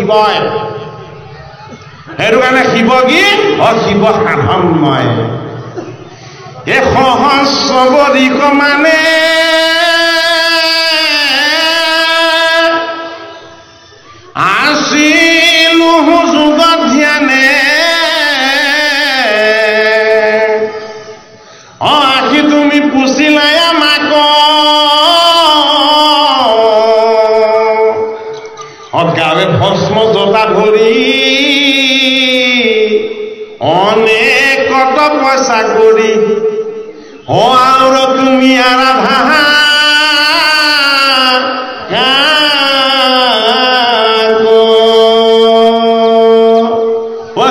শিৱই সেইটো কাৰণে শিৱ কি শিৱ সাধনময় এই সহস্ৰবদিক মানে আছিলো যুগত ধ্যানে আহি তুমি পুছিলাই আমাক গাৱে ভস্ম জতা ধৰি অনেক কত পইচা কৰি আৰু তুমি আৰাধা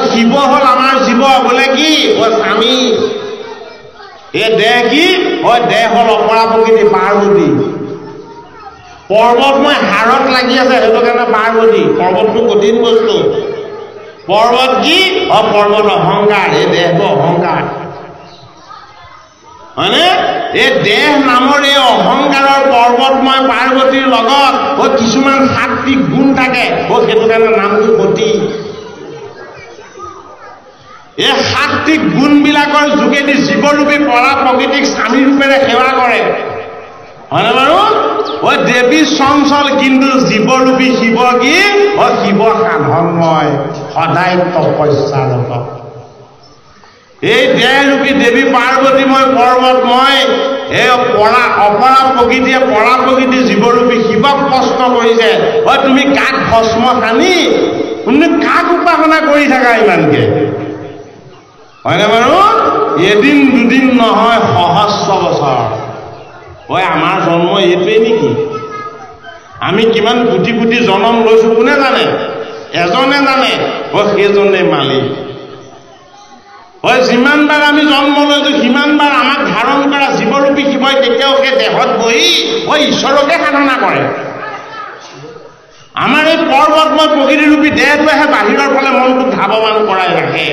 শিৱ হল আমাৰ জীৱ বোলে কি স্বামী এই দেহ কি দেহ হল অপৰা প্ৰকৃতি পাৰ্বতী পৰ্বতময় হাড়ত লাগি আছে সেইটো কাৰণে পাৰ্বতী পৰ্বতটো কঠিন বস্তু পৰ্বত কি পৰ্বত অহংকাৰ এই দেহটো অহংকাৰ হয়নে এই দেহ নামৰ এই অহংকাৰৰ পৰ্বতময় পাৰ্বতীৰ লগত কিছুমান সাত্বিক গুণ থাকে সেইটো কাৰণে নামটো সতী এই সাত্বিক গুণবিলাকৰ যোগেদি জীৱৰূপী পৰা প্ৰকৃতিক স্বামী ৰূপেৰে সেৱা কৰে হয়নে বাৰু দেৱী চঞ্চল কিন্তু জীৱৰূপী শিৱ কি শিৱ সাধনময় সদায় তপস্যাৰত এই দেহৰূপী দেৱী পাৰ্বতীময় পৰ্বতময় এই অপৰা প্ৰকৃতিয়ে পৰা প্ৰকৃতি জীৱৰূপী শিৱক প্ৰশ্ন কৰিছে তুমি কাক ভস্ম সানি তুমি কাক উপাসনা কৰি থাকা ইমানকে হয়নে বাৰু এদিন দুদিন নহয় সহস্ৰ বছৰ আমাৰ জন্ম এইটোৱে নেকি আমি কিমান কোটি কোটি জন্ম লৈছো কোনে জানে এজনে জানে সেইজনে মালিক যিমানবাৰ আমি জন্ম লৈছো সিমানবাৰ আমাক ধাৰণ কৰা জীৱৰূপী শিৱই তেতিয়াও সেই দেহত বহি ঈশ্বৰকে সাধনা কৰে আমাৰ এই পৰ্বতময় প্ৰকৃতিৰূপী দেহটোৱেহে বাহিৰৰ ফালে মনটোক ধাৱমান কৰাই ৰাখে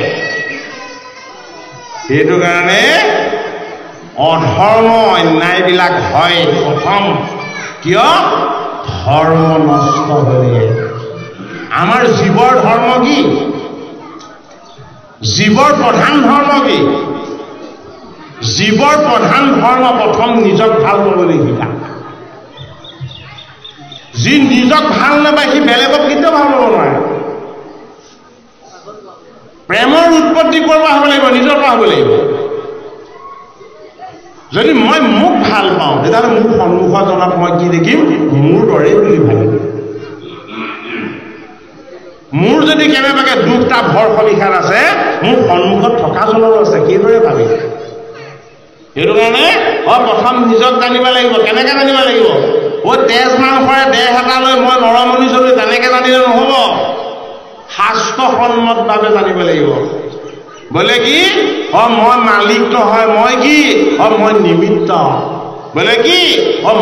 সেইটো কাৰণে অধৰ্ম অন্যায়বিলাক হয় প্ৰথম কিয় ধৰ্ম নষ্ট হৈ আমাৰ জীৱৰ ধৰ্ম কি জীৱৰ প্ৰধান ধৰ্ম কি জীৱৰ প্ৰধান ধৰ্ম প্ৰথম নিজক ভাল পাবলৈ শিকা যি নিজক ভাল নাপায় সি বেলেগক কেতিয়াও ভাল পাব নোৱাৰে প্ৰেমৰ উৎপত্তি কৰিব হ'ব লাগিব নিজৰ পৰা হ'ব লাগিব যদি মই মোক ভাল পাওঁ তেতিয়াহ'লে মোৰ সন্মুখজনক মই কি দেখিম মোৰ দৰে বুলি ভাবিম মোৰ যদি কেনেবাকে দুখটা ভৰ সলিখাৰ আছে মোৰ সন্মুখত থকাজনৰ আছে সেইদৰে ভাবিম সেইটো কাৰণে প্ৰথম নিজক জানিব লাগিব কেনেকে জানিব লাগিব তেজ মাংসৰে দেহ এটা লৈ মই নৰমণি চলি তেনেকে জানিলে নহ'ব শাস্ত্ৰসন্মতভাৱে জানিব লাগিব বোলে কি মই মালিক নহয় মই কি মই নিমিত্ত বোলে কি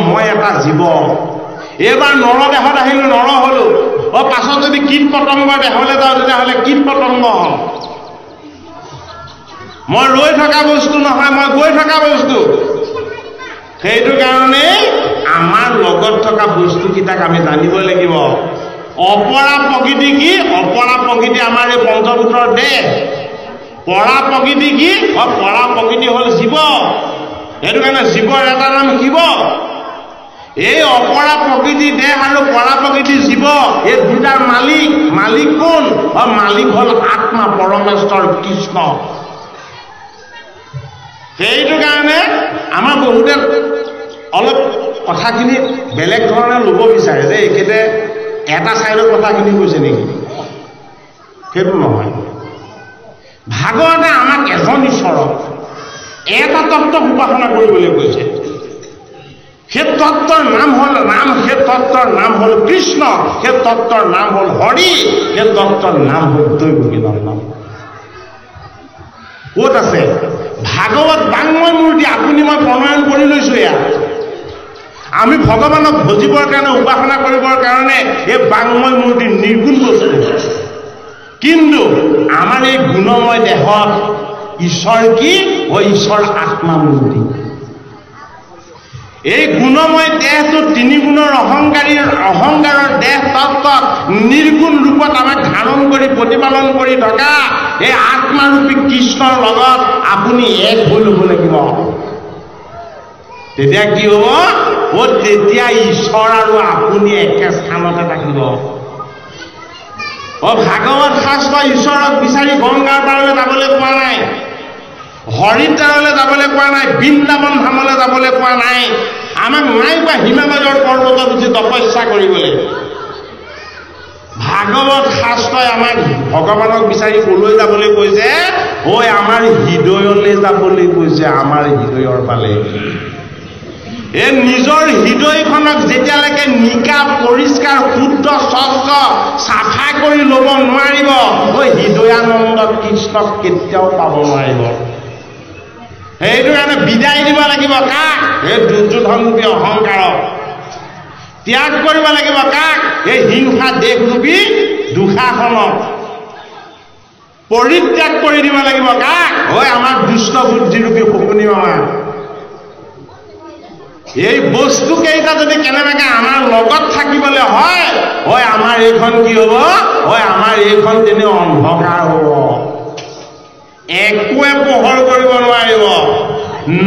মই এটা জীৱ এইবাৰ নৰ দেহত আহিলো নৰ হলো পাছত যদি কীট পতংগৰ দেহলৈ যাওঁ তেতিয়াহ'লে কীট পতংগ হম মই ৰৈ থকা বস্তু নহয় মই গৈ থকা বস্তু সেইটো কাৰণে আমাৰ লগত থকা বস্তুকেইটাক আমি জানিব লাগিব অপৰা প্ৰকৃতি কি অপৰা প্ৰকৃতি আমাৰ এই পঞ্চভূতৰ দেহ পৰা প্ৰকৃতি কি পৰা প্ৰকৃতি হ'ল জীৱ সেইটো কাৰণে জীৱৰ এটা নাম শিৱ এই অপৰা প্ৰকৃতি দেহ আৰু পৰা প্ৰকৃতি জীৱ এই দুটাৰ মালিক কোন মালিক হ'ল আত্মা পৰমেশ্বৰ কৃষ্ণ সেইটো কাৰণে আমাৰ বহুতে অলপ কথাখিনি বেলেগ ধৰণে ল'ব বিচাৰে যে একেতে এটা চাইডৰ কথাখিনি কৈছে নেকি সেইটো নহয় ভাগৱতে আমাক এজন ঈশ্বৰক এটা তত্ত্বক উপাসনা কৰিবলৈ কৈছে সেই তত্ত্বৰ নাম হ'ল ৰাম সেই তত্ত্বৰ নাম হ'ল কৃষ্ণ সেই তত্ত্বৰ নাম হ'ল হৰি সেই তত্ত্বৰ নাম হ'ল দৈৱকী নন্দন ক'ত আছে ভাগৱত বাংময় মূৰ্তি আপুনি মই প্ৰণয়ন কৰি লৈছো ইয়াত আমি ভগৱানক ভজিবৰ কাৰণে উপাসনা কৰিবৰ কাৰণে এই বাংময় মূৰ্তি নিৰ্গুণ বস্তু কিন্তু আমাৰ এই গুণময় দেহত ঈশ্বৰ কি ঈশ্বৰ আত্মা মূৰ্তি এই গুণময় দেহটো তিনি গুণৰ অহংকাৰৰ দেহ তত্ত্বক নিৰ্গুণ ৰূপত আমাক ধাৰণ কৰি প্ৰতিপালন কৰি থকা এই আত্মাৰূপী কৃষ্ণৰ লগত আপুনি এক হৈ ল'ব লাগিব। তেতিয়া কি হ'ব? তেতিয়া ঈশ্বৰ আৰু আপুনি একে স্থানতে থাকিব। ভাগৱত শাস্ত্ৰ ঈশ্বৰক বিচাৰি গংগাৰ পাৰলৈ যাবলৈ কোৱা নাই, হৰিদ্বাৰলৈ যাবলৈ কোৱা নাই, বৃন্দাবন ধামলৈ যাবলৈ কোৱা নাই, আমাক নাই কোৱা হিমালয়ৰ পৰ্বতত উঠি তপস্যা কৰিবলৈ। ভাগৱত শাস্ত্ৰই আমাক ভগৱানক বিচাৰি কলৈ যাবলৈ কৈছে? আমাৰ হৃদয়লৈ যাবলৈ কৈছে, আমাৰ হৃদয়ৰ ফালে। এই নিজৰ হৃদয়খনক যেতিয়ালৈকে নিকা পৰিষ্কাৰ শুদ্ধ স্বচ্ছ চাফা কৰি ল'ব নোৱাৰিব, হৃদয়ানন্দ কৃষ্ণক কেতিয়াও পাব নোৱাৰিব। সেইটো কাৰণে বিদায় দিব লাগিব কাক? এই দুৰ্যোধনৰূপী অহংকাৰক। ত্যাগ কৰিব লাগিব কাক? এই হিংসা দেশৰূপী দুষাখনক। পৰিত্যাগ কৰি দিব লাগিব কাক? আমাৰ দুষ্ট বুদ্ধিৰূপী শকুনি মামা। এই বস্তুকেইটা যদি কেনেবাকে আমাৰ লগত থাকিবলৈ হয়, আমাৰ এইখন কি হ'ব? আমাৰ এইখন তেনে অন্ধকাৰ হ'ব, একোৱে পোহৰ কৰিব নোৱাৰিব।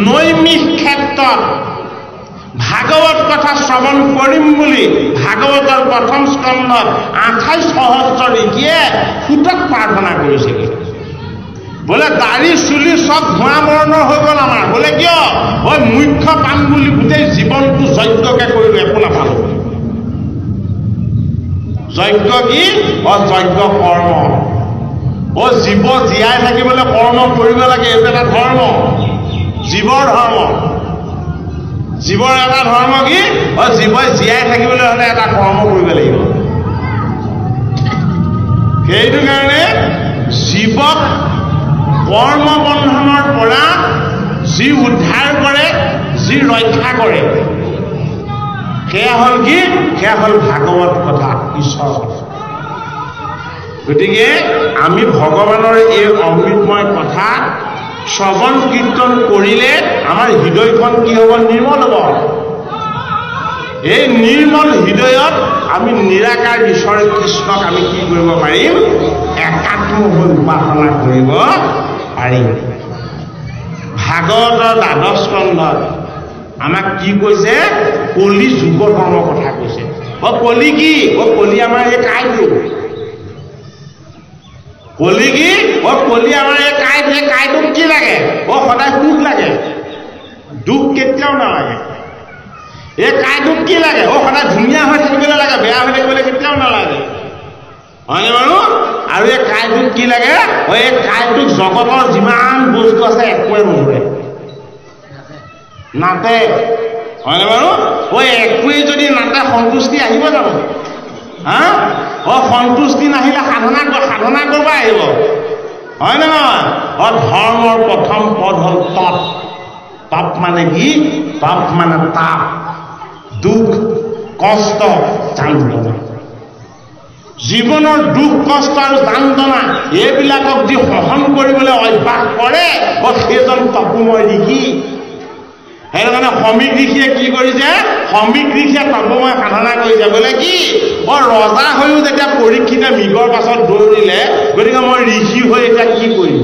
নৈমিষ ক্ষেত্ৰত ভাগৱত কথা শ্ৰৱণ কৰিম বুলি ভাগৱতৰ প্ৰথম স্কন্ধত 28 সহস্ৰ ঋষিয়ে ফুটত প্ৰাৰ্থনা কৰিছিল। বোলে দাড়ি চুলি চব ধোঁৱা বৰণৰ হৈ গ'ল আমাৰ। বোলে কিয়? মুখ্য পাম বুলি গোটেই জীৱনটো যজ্ঞকে কৰিলো, একো নাপালো। যজ্ঞ কি? যজ্ঞ কৰ্ম। জীৱ জীয়াই থাকিবলৈ কৰ্ম কৰিব লাগে, এইটো এটা ধৰ্ম, জীৱৰ ধৰ্ম। জীৱৰ এটা ধৰ্ম কি? জীৱই জীয়াই থাকিবলৈ হ'লে এটা কৰ্ম কৰিব লাগিব। সেইটো কাৰণে জীৱক কৰ্ম বন্ধনৰ পৰা যি উদ্ধাৰ কৰে, যি ৰক্ষা কৰে, সেয়া হ'ল কি? সেয়া হ'ল ভাগৱত কথা, ঈশ্বৰৰ কথা। গতিকে আমি ভগৱানৰ এই অমৃতময় কথা শ্ৰৱণ কীৰ্তন কৰিলে আমাৰ হৃদয়খন কি হ'ব? নিৰ্মল হ'ব। এই নিৰ্মল হৃদয়ত আমি নিৰাকাৰ ঈশ্বৰ কৃষ্ণক আমি কি কৰিব পাৰিম? একাত্ম হৈ উপাসনা কৰিব পাৰিম। ভাগৱতৰ 12 স্কন্ধত আমাক কি কৈছে? কলি যুগ ধৰ্মৰ কথা কৈছে। কলি কি? কলি আমাৰ এই কাইটো। কলি কি? কলি আমাৰ এই কাইটো। এই কাইটোক কি লাগে? সদায় সুখ লাগে, দুখ কেতিয়াও নালাগে। এই কাইটোক কি লাগে? সদায় ধুনীয়া হৈ থাকিবলৈ লাগে, বেয়া হৈ থাকিবলৈ কেতিয়াও নালাগে, হয়নে বাৰু? আৰু এই কাইটোক কি লাগে? এই কাইটোক জগতৰ যিমান বস্তু আছে একোৱে নধৰে, নাতে, হয়নে বাৰু? একোৱেই যদি নাতে সন্তুষ্টি আহিব জানো? সন্তুষ্টি নাহিলে সাধনা কৰিব আহিব, হয়নে নহয়? ধৰ্মৰ প্ৰথম পদ হ'ল তপ। তপ মানে কি? তপ মানে তাপ, দুখ, কষ্ট, যান্ত্ৰণা। জীৱনৰ দুখ কষ্ট আৰু যান্ত্ৰণা এইবিলাকক যি সহন কৰিবলৈ অভ্যাস কৰে, সেইজন তপোময় ঋষি। সেইটো কাৰণে সমীক ঋষিয়ে কি কৰিছে? সমীক ঋষিয়ে তপোময় সাধনা কৰিছে। বোলে কি? ৰজা হৈও যেতিয়া পৰীক্ষিতে মৃগৰ পাছত দৌৰিলে, গতিকে মই ঋষি হৈ এতিয়া কি কৰিম?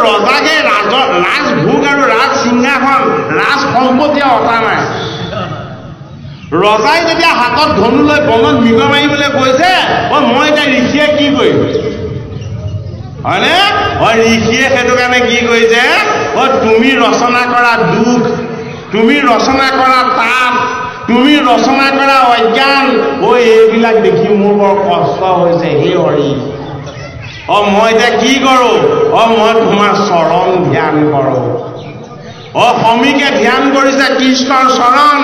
ৰজাকে ৰাজভোগ আৰু ৰাজ সিংহাসন, ৰাজ সম্পত্তি অতা নাই। ৰজাই যেতিয়া হাতত ধনু লৈ বনত মৃগ মাৰিবলৈ কৈছে, মই এতিয়া ঋষিয়ে কি কৰিম? হয়নে? ঋষিয়ে সেইটো কাৰণে কি কৰিছে? তুমি ৰচনা কৰা দুখ, তুমি ৰচনা কৰা তাপ, তুমি ৰচনা কৰা অজ্ঞান, এইবিলাক দেখি মোৰ বৰ কষ্ট হৈছে। হে হৰি, মই এতিয়া কি কৰো? মই তোমাৰ চৰণ ধ্যান কৰো। সমীকে ধ্যান কৰিছে কৃষ্ণৰ চৰণ।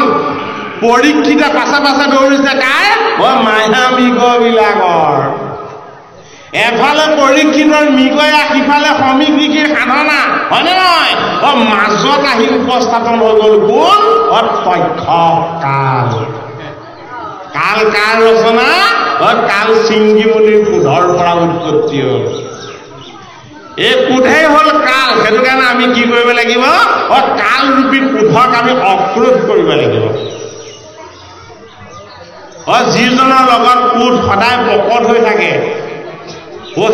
পৰীক্ষিতে পাছে পাছে দৌৰিছে কাৰ? মায়া মৃগ বিলাকৰ। এফালে পৰীক্ষিতৰ মৃগয়া, সিফালে সমীক ঋষিৰ সাধনা, হয়নে নহয়? মাজত আহি উপস্থাপন হৈ গ'ল কোন? তক্ষ কাল। কাল কাৰ ৰচনা? কাল ছিংগিমুনিৰ ক্ৰোধৰ পৰা উৎপত্তি হ'ল। এই ক্ৰোধেই হ'ল কাল। সেইটো কাৰণে আমি কি কৰিব লাগিব? কাল ৰূপী ক্ৰোধক আমি অক্ৰোধ কৰিব লাগিব। যিজনৰ লগত ক্ৰোধ সদায় প্ৰকট হৈ থাকে,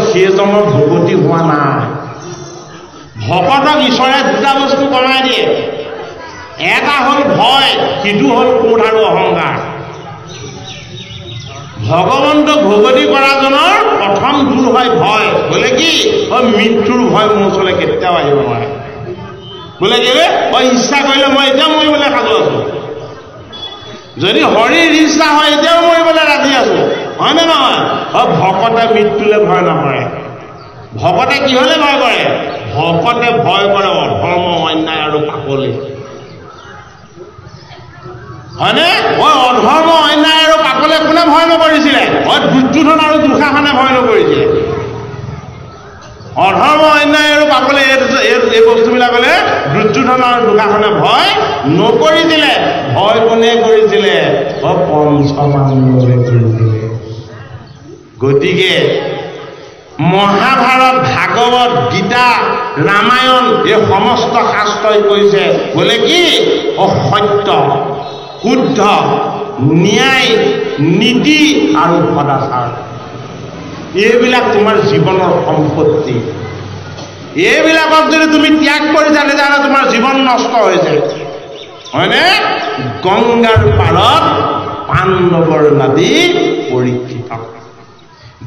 সেইজনৰ ভগতি হোৱা নাই। ভকতক ঈশ্বৰে দুটা বস্তু কমাই দিয়ে, এটা হ'ল ভয়, সিটো হ'ল ক্ৰোধ আৰু অহংকাৰ। ভগৱন্তক ভগতি কৰাজনৰ প্ৰথম দূৰ হয় ভয়। বোলে কি? মৃত্যুৰ ভয় মোৰ ওচৰলৈ কেতিয়াও আহিব নোৱাৰে। বোলে কি? ইচ্ছা কৰিলে মই এতিয়াও মৰিবলৈ সাজু আছো, যদি হৰিৰ ইচ্ছা হয় এতিয়াও মৰিবলৈ ৰাজি আছো, হয়নে নহয়? ভকতে মৃত্যুলৈ ভয় নকৰে। ভকতে কিহলে ভয় কৰে? ভকতে ভয় কৰে অধৰ্ম, অন্যায় আৰু পাপলে, হয়নে? অধৰ্ম, অন্যায় আৰু পাপলে কোনে ভয় নকৰিছিলে? দুৰ্যোধন আৰু দুঃশাসনে ভয় নকৰিছিলে। অধৰ্ম, অন্যায় আৰু পাপলে এই বস্তুবিলাকলে দুৰ্যোধন আৰু দুঃশাসনে ভয় নকৰিছিলে। ভয় কোনে কৰিছিলে? পঞ্চপাণ্ডৱে কৰিছিলে। গতিকে মহাভাৰত, ভাগৱত, গীতা, ৰামায়ণ এই সমস্ত শাস্ত্ৰই কৈছে বোলে কি? সত্য, শুদ্ধ, ন্যায়, নীতি আৰু সদাচাৰ, এইবিলাক তোমাৰ জীৱনৰ সম্পত্তি। এইবিলাকক যদি তুমি ত্যাগ কৰিছা তেতিয়াহ'লে তোমাৰ জীৱন নষ্ট হৈছে, হয়নে? গংগাৰ পাৰত পাণ্ডৱৰ নাদী পৰীক্ষিত।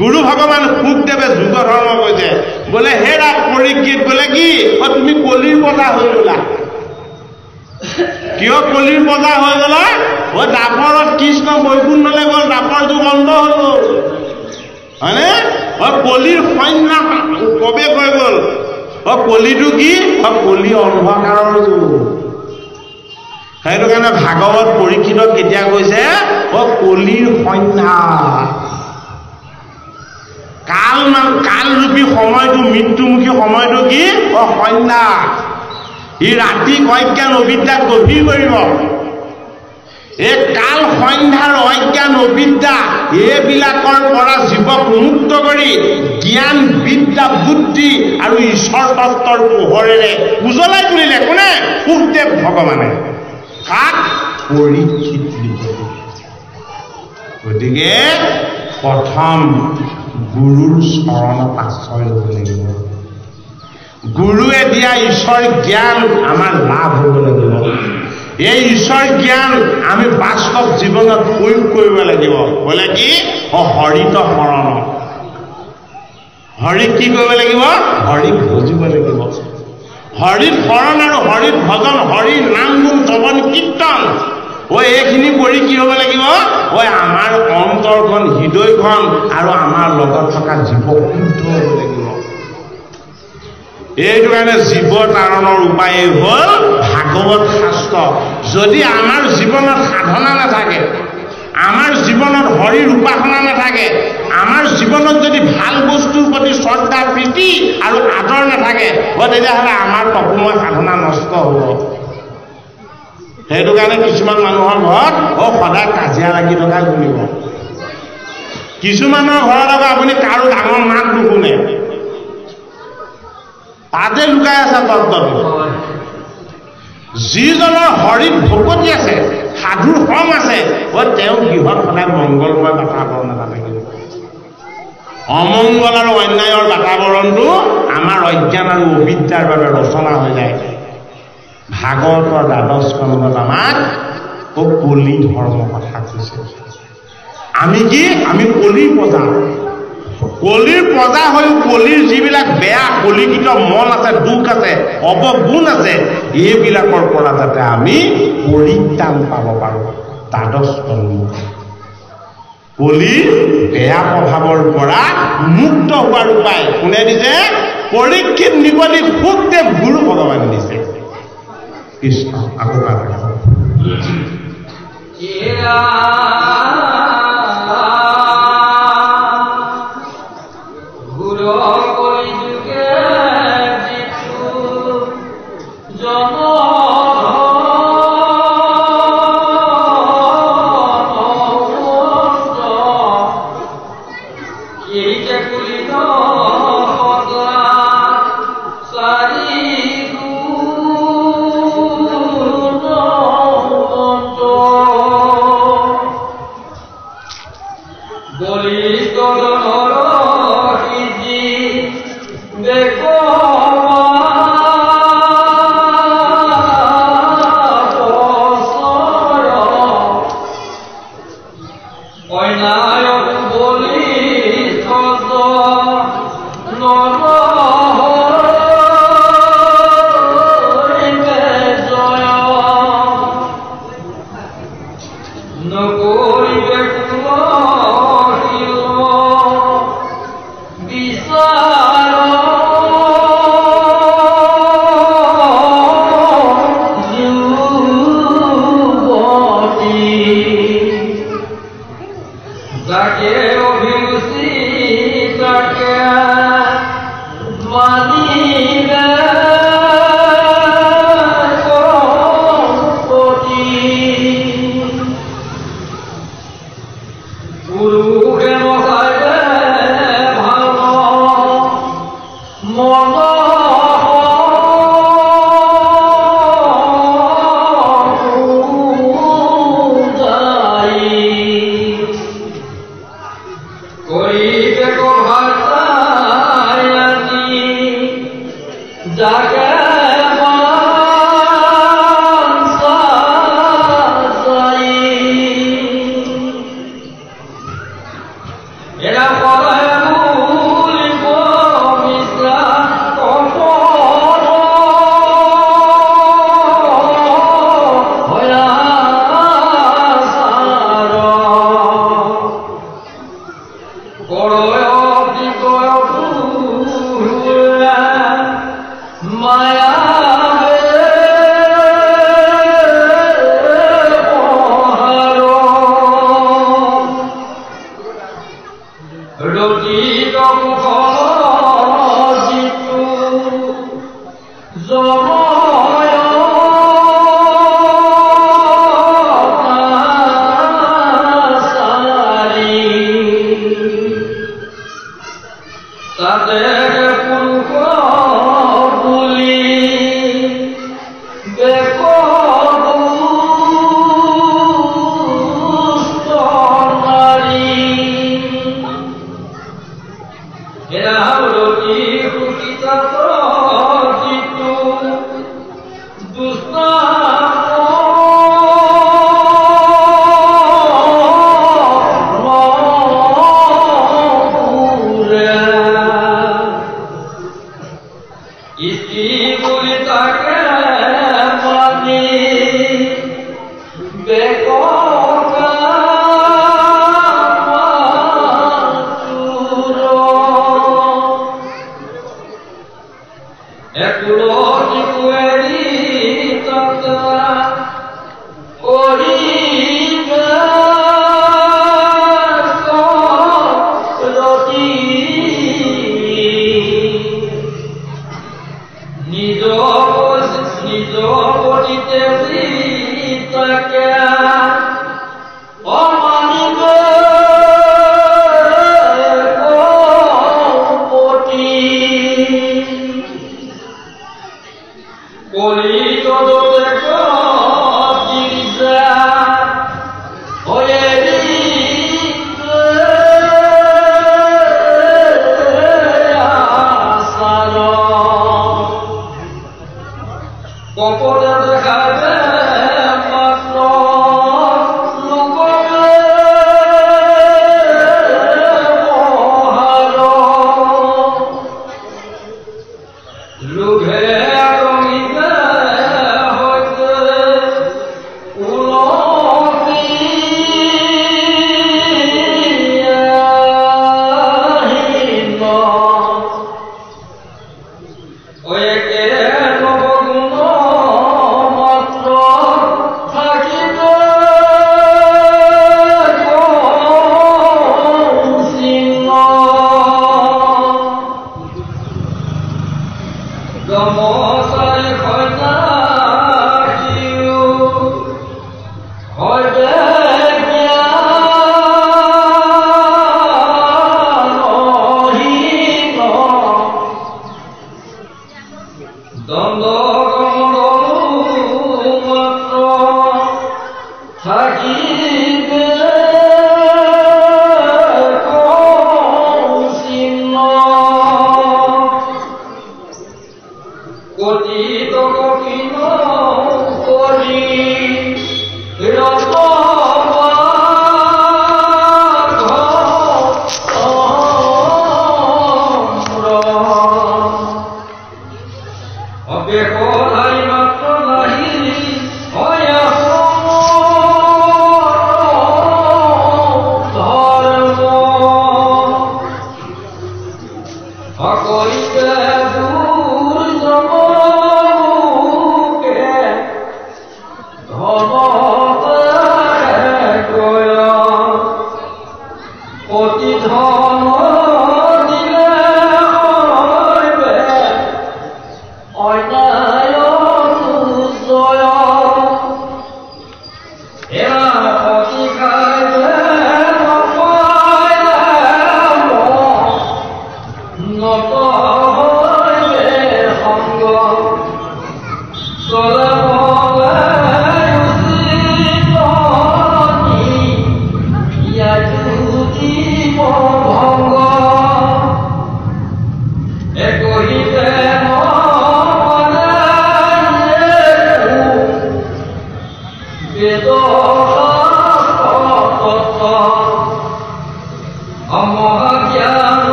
গুৰু ভগৱান শুকদেৱে যুগ ধৰ্ম কৈছে বোলে হেৰা পৰীক্ষিত, বোলে কি? তুমি কলিৰ প্ৰজা হৈ গলা। কিয় কলিৰ প্ৰজা হৈ গলা? দাপৰত কৃষ্ণ বৈকুণ্ঠলৈ গ'ল, দাপৰ যুগ বন্ধ হৈ গ'ল, হয়নে? কলিৰ সন্ন্যাস প্ৰৱেশ হৈ গ'ল। কলিটো কি? কলি অন্ধকাৰৰ যুগ। সেইটো কাৰণে ভাগৱত পৰীক্ষিত কেতিয়া কৈছে? কলিৰ সন্ন্যাস। কালৰূপী সময়টো, মৃত্যুমুখী সময়টো কি? সন্ন্যাস। ই ৰাতি অজ্ঞান অবিদ্যাক গভীৰ কৰিব। এই কাল, সন্ধ্যাৰ অজ্ঞান অবিদ্যা এইবিলাকৰ পৰা জীৱক মুক্ত কৰি জ্ঞান, বিদ্যা, বুদ্ধি আৰু ঈশ্বৰ তত্ত্বৰ পোহৰেৰে উজ্বলাই তুলিলে কোনে? শুকদেৱ ভগৱানে। কাক? পৰীক্ষিত। গতিকে প্ৰথম গুৰুৰ চৰণত আশ্ৰয় ল'ব লাগিব। গুৰুৱে দিয়া ঈশ্বৰ জ্ঞান আমাৰ লাভ হ'ব লাগিব। এই ঈশ্বৰ জ্ঞান আমি বাস্তৱ জীৱনত প্ৰয়োগ কৰিব লাগিব। বোলে কি? হৰিত শৰণ। হৰিক কি কৰিব লাগিব? হৰিক ভজিব লাগিব। হৰিত শৰণ আৰু হৰিত ভজন, হৰিৰ নাম গুণ শ্ৰৱণ কীৰ্তন, এইখিনি কৰি কি হ'ব লাগিব? আমাৰ অন্তৰখন, হৃদয়খন আৰু আমাৰ লগত থকা জীৱ শুদ্ধ হ'ব লাগিব। এইটো কাৰণে জীৱ তাৰণৰ উপায় হ'ল ভাগৱত শাস্ত্ৰ। যদি আমাৰ জীৱনত সাধনা নাথাকে, আমাৰ জীৱনত হৰিৰ উপাসনা নাথাকে, আমাৰ জীৱনত যদি ভাল বস্তুৰ প্ৰতি শ্ৰদ্ধা, প্ৰীতি আৰু আদৰ নাথাকে, তেতিয়াহ'লে আমাৰ তপময় সাধনা নষ্ট হ'ব। সেইটো কাৰণে কিছুমান মানুহৰ ঘৰত সদায় কাজিয়া লাগি থকা শুনিব। কিছুমানৰ ঘৰত আকৌ আপুনি কাৰো ডাঙৰ মাত নুশুনে, তাতে লুকাই আছে তত্ত্বটো। যিজনৰ হৰিত ভকতি আছে, সাধুৰ সং আছে, তেওঁ গৃহত সদায় মংগলময় বাতাবৰণ এটা থাকিব। অমংগল আৰু অন্যায়ৰ বাতাবৰণটো আমাৰ অজ্ঞান আৰু অবিদ্যাৰ বাবে ৰচনা হৈ যায়। ভাগৱতৰ ১২ স্কন্ধত আমাক কলি ধৰ্ম কথা কৈছে। আমি কি? আমি কলিৰ প্ৰজা। কলিৰ প্ৰজা হৈ কলিৰ যিবিলাক বেয়া কলিকৃত মন আছে, দুখ আছে, অৱগুণ আছে, এইবিলাকৰ পৰা যাতে আমি পৰিত্ৰাণ পাব পাৰোঁ। ১২ স্কন্ধ কলিৰ বেয়া প্ৰভাৱৰ পৰা মুক্ত হোৱাৰ উপায় কোনে দিছে? পৰীক্ষিত নিগনি শুকদেৱ গুৰু ভগৱানে দিছে। কৃষ্ণ আকৌ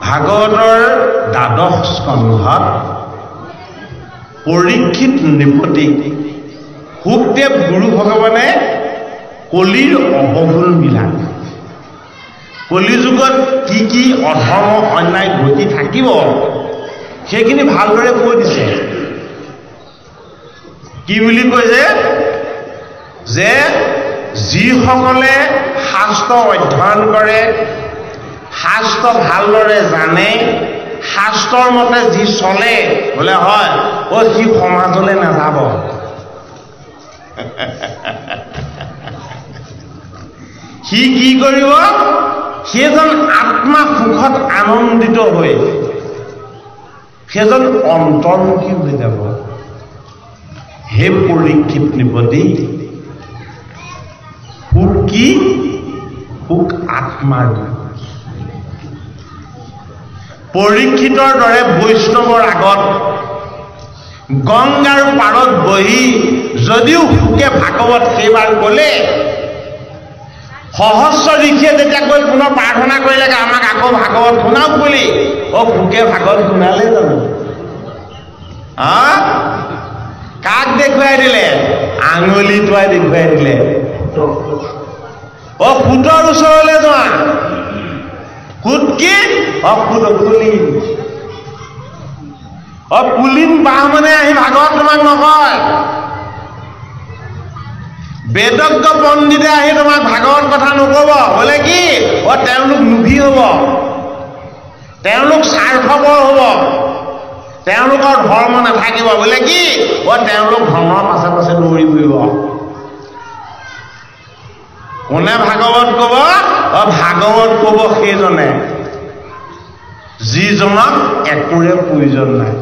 ভাগৱতৰ দ্বাদশ স্কন্ধত পৰীক্ষিত নৃপতিক শুকদেৱ গুৰু ভগৱানে কলিৰ অৱগুণবিলাক, কলিযুগত কি কি অধৰ্ম অন্যায় ঘটি থাকিব সেইখিনি ভালদৰে কৈ দিছে। কি বুলি কৈছে যে যিসকলে শাস্ত্ৰ অধ্যয়ন কৰে, শাস্ত্ৰ ভালদৰে জানে, শাস্ত্ৰৰ মতে যি চলে বোলে হয় সি সমাজলৈ নাযাব। সি কি কৰিব? সেইজন আত্মা সুখত আনন্দিত হৈ সেইজন অন্তৰ্মুখী হৈ যাব। হে পৰীক্ষিত নৃপতি, সুখ কি? সুখ আত্মাৰ। পৰীক্ষিতৰ দৰে বৈষ্ণৱৰ আগত গংগাৰ পাৰত বহি যদিও সুখে ভাগৱত সেইবাৰ ক'লে, সহস্ৰ ঋষিয়ে যেতিয়া গৈ পুনৰ প্ৰাৰ্থনা কৰিলে আমাক আকৌ ভাগৱত শুনাওক বুলি, সুখে ভাগৱত শুনালে জানো? কাক দেখুৱাই দিলে? আঙুলি টোৱাই দেখুৱাই দিলে। সুতৰ ওচৰলৈ যোৱা। সুত কি? সুত পুলিন। পুলিন বাহ মানে আহি ভাগৱত তোমাক নকয়। বেদজ্ঞ পণ্ডিতে আহি তোমাক ভাগৱত কথা নকব। বোলে কি? তেওঁলোক লোভী হব, তেওঁলোক স্বাৰ্থপৰ হব, তেওঁলোকৰ ধৰ্ম নাথাকিব। বোলে কি? তেওঁলোক ধৰ্মৰ পাছে পাছে দৌৰি ফুৰিব। কোনে ভাগৱত কব? ভাগৱত কব সেইজনে যিজনক একোৰে প্ৰয়োজন নাই।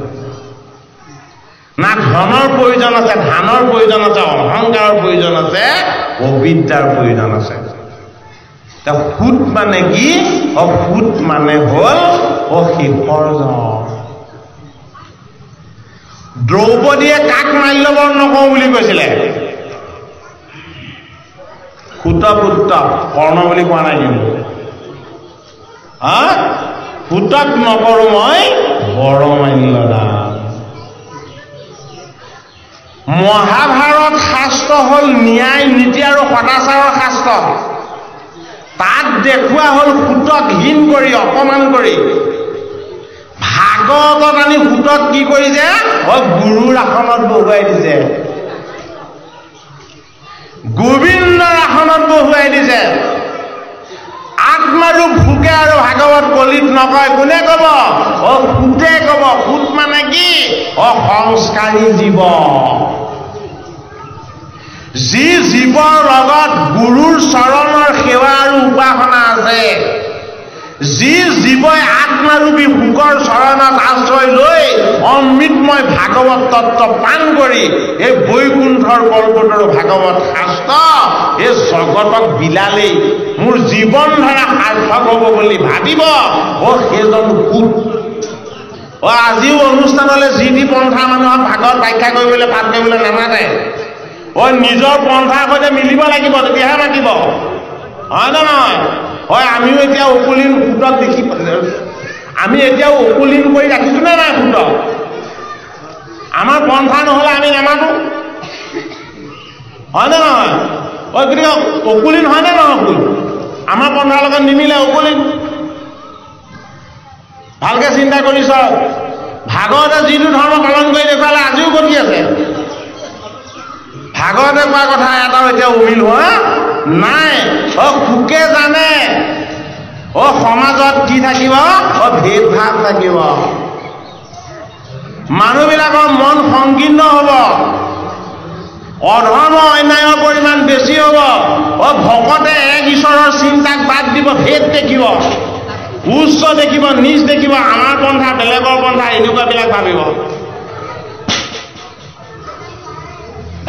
না ধনৰ প্ৰয়োজন আছে, ধানৰ প্ৰয়োজন আছে, অহংকাৰৰ প্ৰয়োজন আছে, অবিদ্যাৰ প্ৰয়োজন আছে। সুত মানে কি? সুত মানে হল শেষৰ জন। দ্ৰৌপদীয়ে কাক মাল্যবৰণ নকৰো বুলি কৈছিলে? সুতপুত্ৰ, কৰ্ণ বুলি কোৱা নাই কিন্তু। সুতক নকৰো মই বৰমাল্য দান। মহাভাৰত শাস্ত্ৰ হল ন্যায় নীতি আৰু সদাচাৰৰ শাস্ত্ৰ। তাত দেখুওৱা হল সুতক হীন কৰি, অপমান কৰি। ভাগৱতত আনি সুতক কি কৰিছে? গুৰুৰ আসনত বহুৱাই দিছে, গোবিন্দৰ আসনত বহুৱাই দিছে। আত্মাৰো ভোকে আৰু ভাগৱত কলিত নকয়। কোনে কব? সুতে কব। সুত মানে কি? সংস্কাৰী জীৱ। যি জীৱৰ লগত গুৰুৰ চৰণৰ সেৱা আৰু উপাসনা আছে, যি জীৱই আত্মাৰূপী সুখৰ চৰণত আশ্ৰয় লৈ অমৃতময় ভাগৱত তত্ত্ব পান কৰি এই বৈকুণ্ঠৰ কল্পতৰু ভাগৱত শাস্ত্ৰ এই জগতক বিলালেই মোৰ জীৱন ধাৰা সাৰ্থক হব বুলি ভাবিব, সেইজন সুখ। আজিও অনুষ্ঠানলৈ যি টি পন্থা মানুহক ভাগৱত ব্যাখ্যা কৰিবলৈ পাঠ কৰিবলৈ নামাতে। নিজৰ পন্থাৰ সৈতে মিলিব লাগিব, তেতিয়াহে মাতিব, হয় নে নহয়? হয়, আমিও এতিয়া উকুলিন সুতক দেখি, আমি এতিয়াও উকুলিন কৰি ৰাখিছোঁ নে নাই সুতক? আমাৰ পন্থা নহ'লে আমি নামাতো, হয় নে নহয়? গতিকে উকুলিন হয় নে নহয়? উকুল আমাৰ পন্থাৰ লগত নিমিলে, উকুলিন। ভালকে চিন্তা কৰি চাওক, ভাগৱতে যিটো ধৰ্ম পালন কৰি দেখুৱালে আজিও গতি আছে। ভাগৱতে কোৱা কথা এটাও এতিয়া উমিল হোৱা নাই। সুকে জানে সমাজত কি থাকিব, ভেদ ভাৱ থাকিব, মানুহবিলাকৰ মন সংকীৰ্ণ হ'ব, অধৰ্ম অন্যায়ৰ পৰিমাণ বেছি হ'ব, ভকতে এক ঈশ্বৰৰ চিন্তাক বাদ দিব, ভেদ দেখিব, উচ্চ দেখিব, নিজ দেখিব, আমাৰ পন্থা বেলেগৰ পন্থা, এনেকুৱাবিলাক ভাবিব।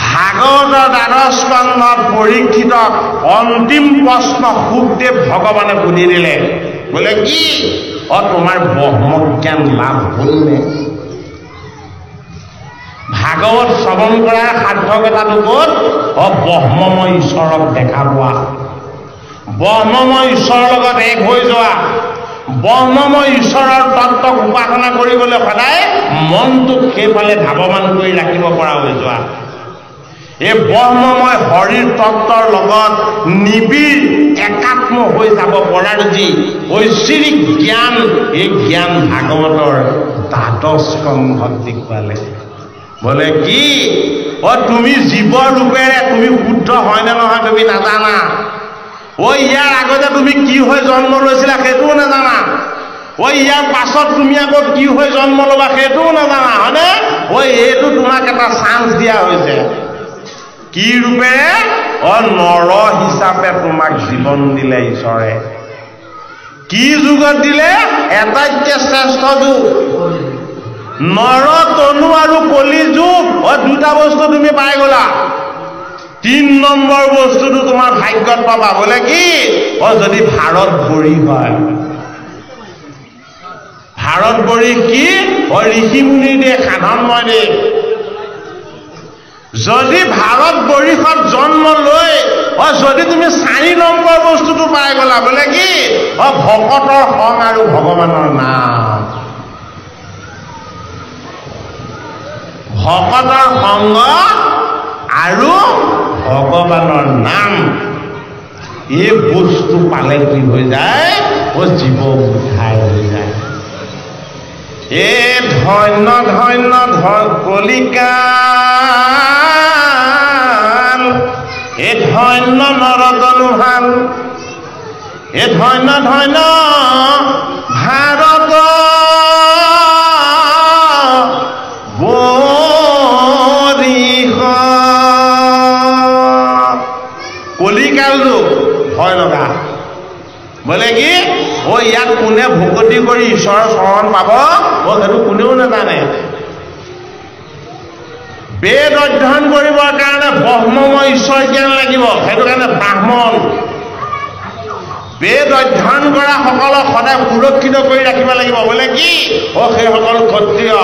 ভাগৱতৰ দ্বাদশ স্কন্ধত পৰীক্ষিতক অন্তিম প্ৰশ্ন শুকদেৱ ভগৱানে সুধি দিলে, বোলে কি তোমাৰ ব্ৰহ্মজ্ঞান লাভ হ'লনে? ভাগৱত শ্ৰৱণ কৰাৰ সাৰ্থকতাটো ক'ত? ব্ৰহ্মময় ঈশ্বৰক দেখা পোৱা, ব্ৰহ্মময় ঈশ্বৰৰ লগত এক হৈ যোৱা, ব্ৰহ্মময় ঈশ্বৰৰ তত্ত্বক উপাসনা কৰিবলৈ সদায় মনটোক সেইফালে ধাৱমান কৰি ৰাখিব পৰা হৈ যোৱা, এই ব্ৰহ্মময় হৰিৰ তত্ত্বৰ লগত নিবিড় একাত্ম হৈ যাব পৰাৰ যি ঐশ্বৰিক জ্ঞান, এই জ্ঞান ভাগৱতৰ দ্বাদশ স্কন্ধত দেখুৱালে। বোলে কি তুমি জীৱ ৰূপেৰে তুমি শুদ্ধ হয় নে নহয় তুমি নাজানা, ইয়াৰ আগতে তুমি কি হৈ জন্ম লৈছিলা সেইটোও নাজানা, ইয়াৰ পাছত তুমি আকৌ কি হৈ জন্ম ল'বা সেইটোও নাজানা, হয়নে? এইটো তোমাক এটা চান্স দিয়া হৈছে। কি ৰূপেৰে? নৰ হিচাপে তোমাক জীৱন দিলে ঈশ্বৰে। কি যুগত দিলে? এটাতকৈ শ্ৰেষ্ঠ যুগ, নৰ তনু আৰু কলি যুগ, দুটা বস্তু তুমি পাই গলা। 3 নম্বৰ বস্তুটো তোমাৰ ভাগ্যত পাবা, বোলে কি যদি ভাৰত বৰি হয়। ভাৰত বৰি কি? ঋষি মুনিৰ দেশ, সাধনময় দেশ। যদি ভাৰত বৰিষত জন্ম লৈ যদি তুমি 4 নম্বৰ বস্তুটো পাই গলা, বোলে কি ভকতৰ সংগ আৰু ভগৱানৰ নাম। ভকতৰ সংগ আৰু ভগৱানৰ নাম, এই বস্তু পালে কি হৈ যায়? জীৱ উদ্ধাৰ হৈ যায়। ধন্য ধন্য কলিকাল, ধন্য নৰতনুহাল, ধন্য ধন্য ভাৰত বৰিষ। কলিকালটো ভয় লগা, বোলে কি ইয়াত কোনে ভকতি কৰি ঈশ্বৰৰ চৰণ পাব, সেইটো কোনেও নাজানে। বেদ অধ্যয়ন কৰিবৰ কাৰণে ব্ৰহ্মময় ঈশ্বৰ জ্ঞান লাগিব, সেইটো কাৰণে ব্ৰাহ্মণ। বেদ অধ্যয়ন কৰা সকলক সদায় সুৰক্ষিত কৰি ৰাখিব লাগিব, বোলে কি সেইসকল ক্ষত্ৰিয়।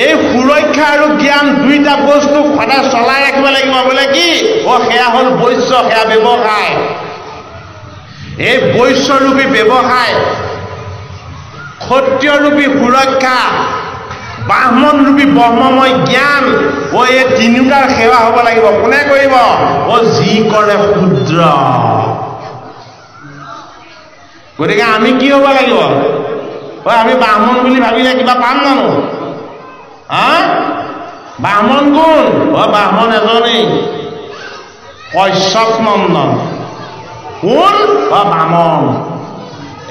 এই সুৰক্ষা আৰু জ্ঞান দুইটা বস্তু সদায় চলাই ৰাখিব লাগিব, বোলে কি সেয়া হ'ল বৈশ্য, সেয়া ব্যৱসায়। এই বৈশ্যৰূপী ব্যৱসায়, ক্ষত্ৰিয়ৰূপী সুৰক্ষা, ব্ৰাহ্মণৰূপী ব্ৰহ্মময় জ্ঞান, এই তিনিওটাৰ সেৱা হ'ব লাগিব। কোনে কৰিব? যি কৰে ক্ষুদ্ৰ। গতিকে আমি কি হ'ব লাগিব? আমি ব্ৰাহ্মণ বুলি ভাবিলে কিবা পাম জানো? ব্ৰাহ্মণ কোন? ব্ৰাহ্মণ এজনেই, কশ্যপ নন্দন। কোন? বামন,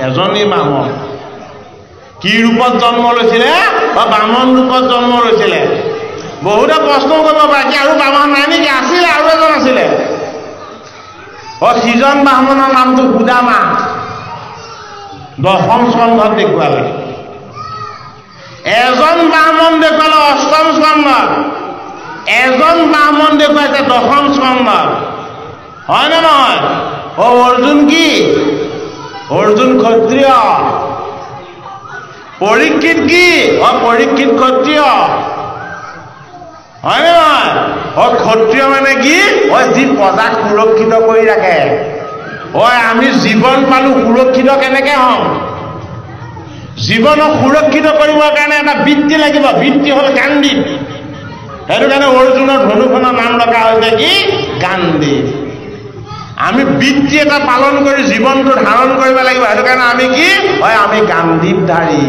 এজনেই বামন। কি ৰূপত জন্ম লৈছিলে? বামন ৰূপত জন্ম লৈছিলে। বহুতে প্ৰশ্ন কৰিব পাৰে কি আৰু বামন নাই নেকি? আছিলে, আৰু এজন আছিলে। সিজন বামনৰ নামটো সুদামা, দশম স্কন্ধত দেখুৱালে। এজন ব্ৰাহ্মণ দেখুৱালে অষ্টম স্কন্ধত, এজন ব্ৰাহ্মণ দেখুৱাইছে দশম স্কন্ধত, হয় নে নহয়? অৰ্জুন কি? অৰ্জুন ক্ষত্ৰিয়। পৰীক্ষিত কি? পৰীক্ষিত ক্ষত্ৰিয়। হয়নে নহয়? ক্ষত্ৰিয় মানে কি? যি প্ৰজাক সুৰক্ষিত কৰি ৰাখে। আমি জীৱন পালো, সুৰক্ষিত কেনেকে হম? জীৱনক সুৰক্ষিত কৰিবৰ কাৰণে এটা বৃত্তি লাগিব। বৃত্তি হ'ল গান্ধী। সেইটো কাৰণে অৰ্জুনৰ ধনুখনৰ নাম ৰখা হৈছে কি? গান্ধী। আমি বৃত্তি এটা পালন কৰি জীৱনটো ধাৰণ কৰিব লাগিব। সেইটো কাৰণে আমি কি? আমি গান্ধীধাৰী।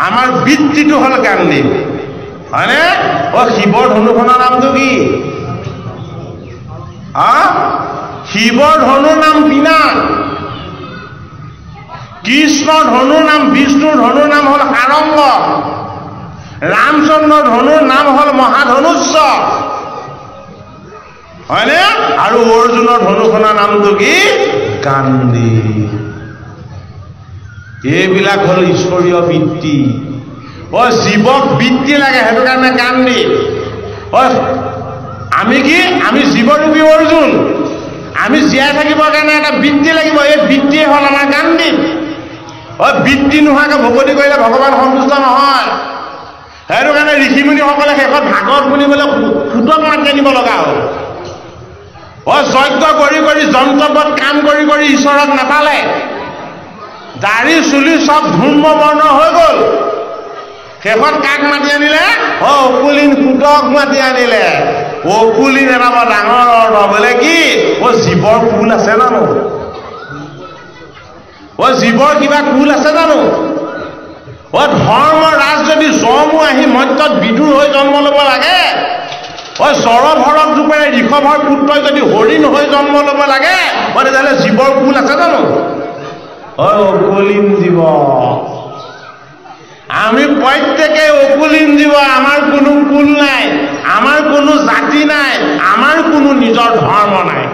আমাৰ বৃত্তিটো হ'ল গান্ধী, হয়নে? শিৱৰ ধনুখনৰ নামটো কি? শিৱৰ ধনুৰ নাম পিনাক। কৃষ্ণৰ ধনুৰ নাম, বিষ্ণুৰ ধনুৰ নাম হ'ল সাৰংগ। ৰামচন্দ্ৰৰ ধনুৰ নাম হ'ল মহাধনুষ্য, হয়নে? আৰু অৰ্জুনৰ ধনুখনৰ নামটো কি? গান্ধী। এইবিলাক হ'ল ঈশ্বৰীয় বৃত্তি। জীৱক বৃত্তি লাগে, সেইটো কাৰণে গান্ধী। আমি কি? আমি জীৱৰূপী অৰ্জুন। আমি জীয়াই থাকিবৰ কাৰণে এটা বৃত্তি লাগিব। এই বৃত্তিয়ে হ'ল আমাৰ গান্ধী। বৃত্তি নোহোৱাকৈ ভকতি কৰিলে ভগৱান সন্তুষ্ট নহয়। সেইটো কাৰণে ঋষিমুনিসকলে শেষত ভাগৱত শুনিবলৈ ফুটক মাতি আনিব লগা হ'ল। যজ্ঞ কৰি কৰি, যন্ত্ৰপদ কাম কৰি কৰি ঈশ্বৰক নাপালে। দাড়ি চুলি চব ধূম্ৰ বৰ্ণ হৈ গ'ল। শেষত কাক মাতি আনিলে? অকুলীন ফুটক মাতি আনিলে। অকুলীন এটা বৰ ডাঙৰ অৰ্থ। বোলে কি? জীৱৰ কুল আছে জানো? জীৱৰ কিবা কুল আছে জানো? ধৰ্ম ৰাজ যদি যমো আহি মৰ্ত্যত বিদুৰ হৈ জন্ম ল'ব লাগে, চৰভৰক ৰূপেৰে ঋষভৰ পুত্ৰই যদি হৰিণ হৈ জন্ম ল'ব লাগে, তেতিয়াহ'লে জীৱৰ কুল আছে জানো? অকুলীন জীৱ। আমি প্ৰত্যেকে অকুলীন জীৱ। আমাৰ কোনো কুল নাই, আমাৰ কোনো জাতি নাই, আমাৰ কোনো নিজৰ ধৰ্ম নাই।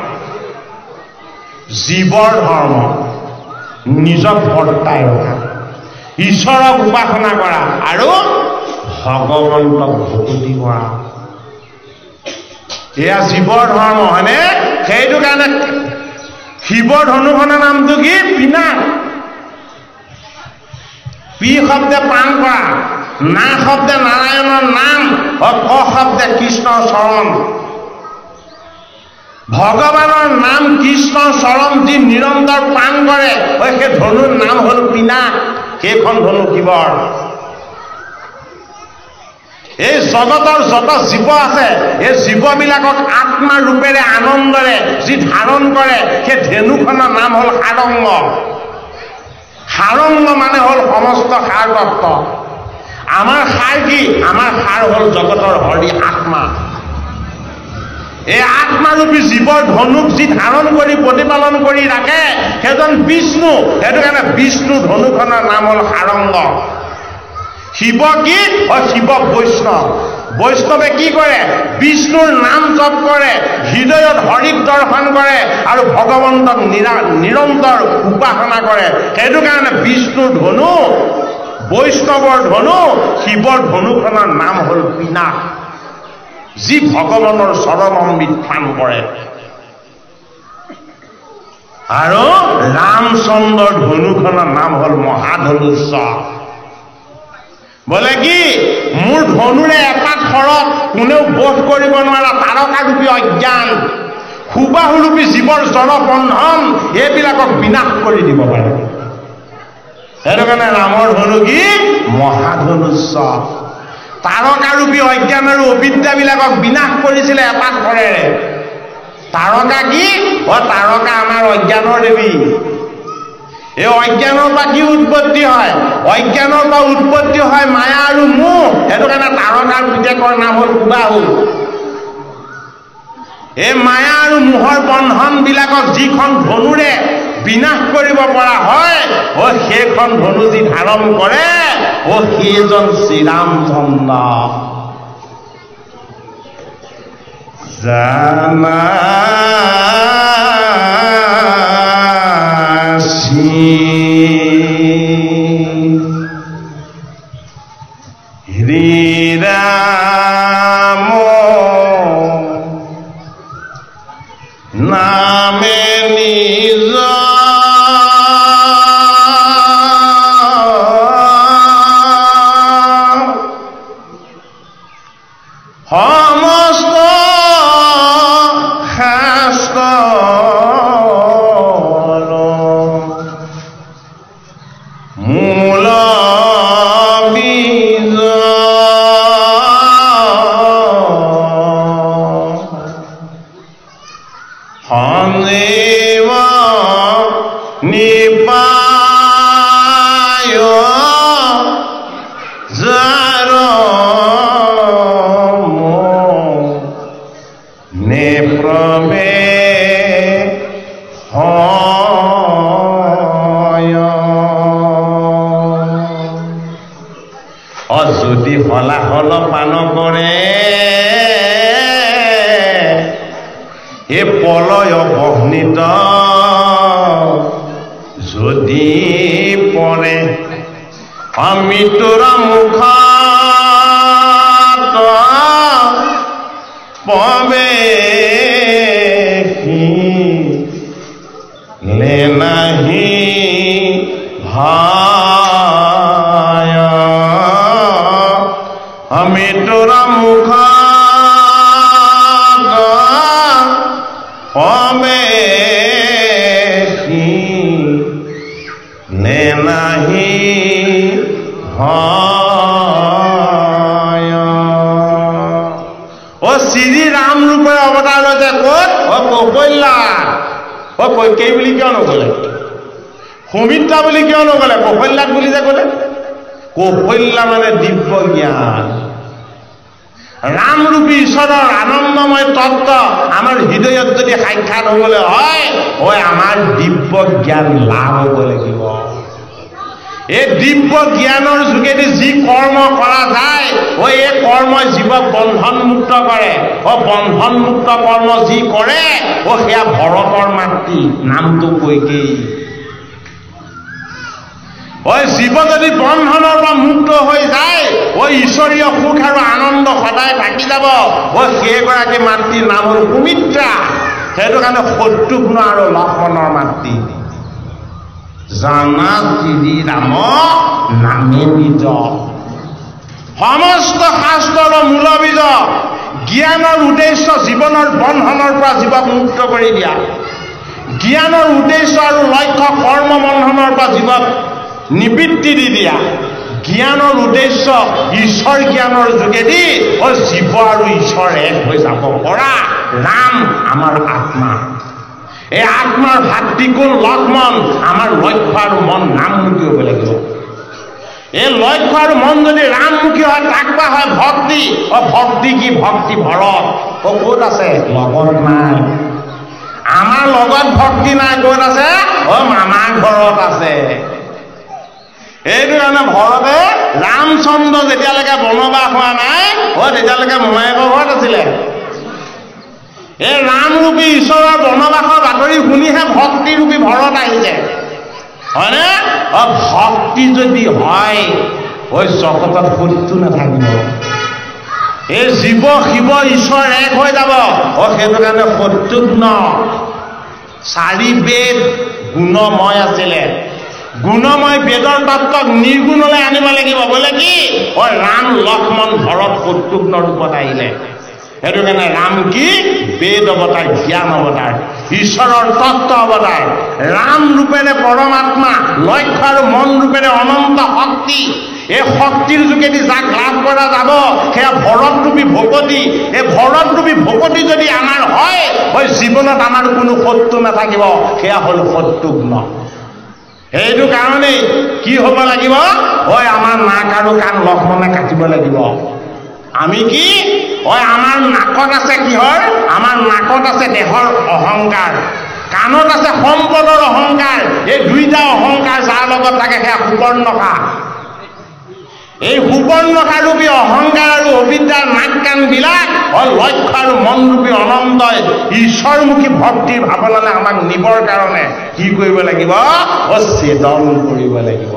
জীৱৰ ধৰ্ম নিজক বৰ্তাই ৰখা, ঈশ্বৰক উপাসনা কৰা আৰু ভগৱন্তক ভকতি কৰা। এয়া জীৱৰ ধৰ্ম, হয়নে? সেইটো কাৰণে শিৱৰ ধনুখনৰ নামটো কি? পিনাক। পি শব্দে প্ৰাণ কৰা, না শব্দে নাৰায়ণৰ নাম, ক শব্দে কৃষ্ণৰ চৰণ। ভগৱানৰ নাম কৃষ্ণৰ চৰণ যি নিৰন্তৰ প্ৰাণ কৰে, সেই ধনুৰ নাম হ'ল পিনাক। সেইখন ধনু শিৱৰ। এই জগতৰ যত জীৱ আছে, এই জীৱবিলাকক আত্মা ৰূপেৰে আনন্দৰে যি ধাৰণ কৰে, সেই ধেনুখনৰ নাম হ'ল সাৰংগ। সাৰংগ মানে হ'ল সমস্ত সাৰ তত্ত্ব। আমাৰ সাৰ কি? আমাৰ সাৰ হ'ল জগতৰ হৰি আত্মা। এই আত্মাৰূপী জীৱৰ ধনুক যি ধাৰণ কৰি প্ৰতিপালন কৰি ৰাখে, সেইজন বিষ্ণু। সেইটো কাৰণে বিষ্ণু ধনুখনৰ নাম হ'ল সাৰংগ। শিৱ কি? শিৱ বৈষ্ণৱ। বৈষ্ণৱে কি কৰে? বিষ্ণুৰ নাম জপ কৰে, হৃদয়ত হৰিক দৰ্শন কৰে আৰু ভগৱন্তক নিৰন্তৰ উপাসনা কৰে। সেইটো কাৰণে বিষ্ণুৰ ধনু, বৈষ্ণৱৰ ধনু, শিৱৰ ধনুখনৰ নাম হ'ল পিনাক, যি ভগৱানৰ চৰণমৃত প্ৰাণ কৰে। আৰু ৰামচন্দ্ৰৰ ধনুখনৰ নাম হ'ল মহাধনুষ্য। বোলে কি? মোৰ ধনুৰে এটা খৰত কোনেও বোধ কৰিব নোৱাৰা তাৰকাৰূপী অজ্ঞান, সুবাহুৰূপী জীৱৰ জনবন্ধন, এইবিলাকক বিনাশ কৰি দিব পাৰে। সেইটো কাৰণে ৰামৰ ধনু কি? মহাধনুষ্য। তাৰকাৰূপী অজ্ঞান আৰু অবিদ্যাবিলাকক বিনাশ কৰিছিলে এটা খৰেৰে। তাৰকা কি? তাৰকা আমাৰ অজ্ঞানৰ দেৱী। এই অজ্ঞানৰ পৰা কি উৎপত্তি হয়? অজ্ঞানৰ পৰা উৎপত্তি হয় মায়া আৰু মোহ। সেইটো কাৰণে তাৰকাৰ পিতেকৰ নাম হ'ল সুবাহু। এই মায়া আৰু মোহৰ বন্ধনবিলাকক যিখন ধনুৰে বিনাশ কৰিব পৰা হয়, সেইখন ধনু যি ধাৰণ কৰে, সেইজন শ্ৰীৰামচন্দ্ৰ। জানা শ্ৰীৰাম নামে নিজ নে প্ৰমে যদি হলাহল পান কৰে এ পলয় বহ্নিত যদি পৰে অমৃতৰ মুখত প্ৰৱেশি লে নাহি ভায় অমৃতৰ মুখত প্ৰৱেশি নে নাহি ও শ্ৰী ৰাম ৰূপে অবতাৰ হয়েছে কত ও কৌশল্যা ও কৈকেয়ী বুলি কিয় নকলে সুমিত্ৰা বুলি কিয় নকলে কৌশল্যাক বুলি যে কলে কৌশল্যা মানে দিব্য জ্ঞান রামরূপী ঈশ্বৰৰ আনন্দময় তত্ত্ব আমাৰ হৃদয়ত যদি সাক্ষাৎ হবলৈ হয় ও আমাৰ দিব্য জ্ঞান লাভ হব লাগিব এই দিব্য জ্ঞানৰ যোগেদি যি কৰ্ম কৰা যায় ও এই কৰ্মই জীৱক বন্ধনমুক্ত কৰে ও বন্ধনমুক্ত কৰ্ম যি কৰে ও সেয়া ভৰতৰ মাতৃ নামটো কৈকেয়ী ও জীৱ যদি বন্ধনৰ পৰা মুক্ত হৈ যায় ও ঈশ্বৰীয় সুখ আৰু আনন্দ সদায় থাকি যাব ও সেইগৰাকী মাতৃৰ নাম হ'ল সুমিত্ৰা সেইটো কাৰণে শত্ৰুঘ্ন আৰু লক্ষ্মণৰ মাতৃ জানা শ্ৰী ৰাম নামে নিজ সমস্ত শাস্ত্ৰৰ মূলবীজ জ্ঞানৰ উদ্দেশ্য জীৱনৰ বন্ধনৰ পৰা জীৱক মুক্ত কৰি দিয়া জ্ঞানৰ উদ্দেশ্য আৰু লক্ষ্য কৰ্ম বন্ধনৰ পৰা জীৱক নিবৃত্তি দি দিয়া জ্ঞানৰ উদ্দেশ্য ঈশ্বৰ জ্ঞানৰ যোগেদি ও জীৱ আৰু ঈশ্বৰ এক হৈ যাব পৰা ৰাম আমাৰ আত্মা এই আত্মাৰ ভাতৃকুল লক্ষ্মণ আমাৰ লক্ষ্য আৰু মন নামমুখী হ'ব লাগিব এই লক্ষ্য আৰু মন যদি ৰামমুখী হয় তাক কোৱা হয় ভক্তি ও ভক্তি কি ভক্তি ভৰত ও ক'ত আছে লগত নাই আমাৰ লগত ভক্তি নাই ক'ত আছে ও মামাৰ ঘৰত আছে এইটো কাৰণে ভৰতে ৰামচন্দ্ৰ যেতিয়ালৈকে বনবাস হোৱা নাই ও তেতিয়ালৈকে মোমায়েকৰ ঘৰত আছিলে এই ৰামৰূপী ঈশ্বৰৰ বনবাসৰ বাতৰি শুনিহে ভক্তিৰূপী ভৰত আহিছে হয়নে ভক্তি যদি হয় ওই জগতত শত্ৰু নাথাকিব এই জীৱ শিৱ ঈশ্বৰ এক হৈ যাব ও সেইটো কাৰণে শত্ৰুঘ্ন চাৰি বেদ গুণময় আছিলে গুণময় বেদৰ তত্ত্বক নিৰ্গুণলৈ আনিব লাগিব বোলে কি ও ৰাম লক্ষ্মণ ভৰত শত্ৰুঘ্ন ৰূপত আহিলে সেইটো কাৰণে ৰাম কি বেদ অৱতাৰ জ্ঞান অৱতাৰ ঈশ্বৰৰ তত্ত্ব অৱতাৰ ৰাম ৰূপেৰে পৰমাত্মা লক্ষ্য আৰু মন ৰূপেৰে অনন্ত শক্তি এই শক্তিৰ যোগেদি যাক লাভ কৰা যাব সেয়া ভৰতৰূপী ভকতি এই ভৰতৰূপী ভকতি যদি আমাৰ হয় জীৱনত আমাৰ কোনো শত্ৰু নাথাকিব সেয়া হ'ল শত্ৰুঘ্ন সেইটো কাৰণেই কি হ'ব লাগিব হয় আমাৰ নাক আৰু কাণ লক্ষ্মণে কাটিব লাগিব আমি কি হয় আমাৰ নাকত আছে কিহৰ আমাৰ নাকত আছে দেহৰ অহংকাৰ কাণত আছে সম্পদৰ অহংকাৰ এই দুইটা অহংকাৰ যাৰ লগত থাকে সেয়া সুবৰ্ণকা এই সুবৰ্ণকাৰূপী অহংকাৰ আৰু অবিদ্যাৰ নাক কাণবিলাক লক্ষ্য আৰু মনৰূপী অনন্তই ঈশ্বৰমুখী ভক্তিৰ ভাৱনালৈ আমাক নিবৰ কাৰণে কি কৰিব লাগিব ছেদন কৰিব লাগিব